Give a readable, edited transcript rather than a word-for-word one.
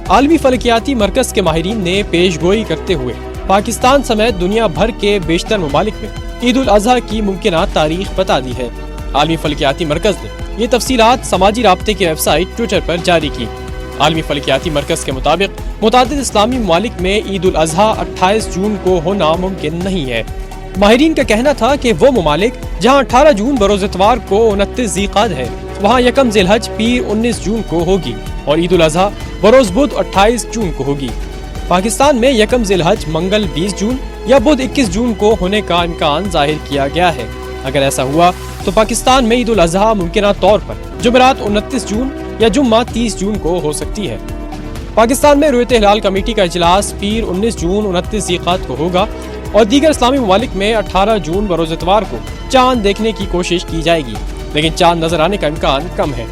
عالمی فلکیاتی مرکز کے ماہرین نے پیش گوئی کرتے ہوئے پاکستان سمیت دنیا بھر کے بیشتر ممالک میں عید الاضحیٰ کی ممکنہ تاریخ بتا دی ہے۔ عالمی فلکیاتی مرکز نے یہ تفصیلات سماجی رابطے کی ویب سائٹ ٹویٹر پر جاری کی۔ عالمی فلکیاتی مرکز کے مطابق متعدد اسلامی ممالک میں عید الاضحیٰ 28 جون کو ہونا ممکن نہیں ہے۔ ماہرین کا کہنا تھا کہ وہ ممالک جہاں 18 جون بروز اتوار کو 29 ذی القعدہ ہے، وہاں یکم ذی الحج پیر 19 جون کو ہوگی اور عید الاضحیٰ بروز بدھ 28 جون کو ہوگی۔ پاکستان میں یکم ذی الحج منگل 20 جون یا بدھ 21 جون کو ہونے کا امکان ظاہر کیا گیا ہے۔ اگر ایسا ہوا تو پاکستان میں عید الاضحیٰ ممکنہ طور پر جمعرات 29 جون یا جمعہ 30 جون کو ہو سکتی ہے۔ پاکستان میں رؤیت ہلال کمیٹی کا اجلاس پیر 19 جون 29 ذی القعدہ کو ہوگا اور دیگر اسلامی ممالک میں 18 جون بروز اتوار کو چاند دیکھنے کی کوشش کی جائے گی، لیکن چاند نظر آنے کا امکان کم ہے۔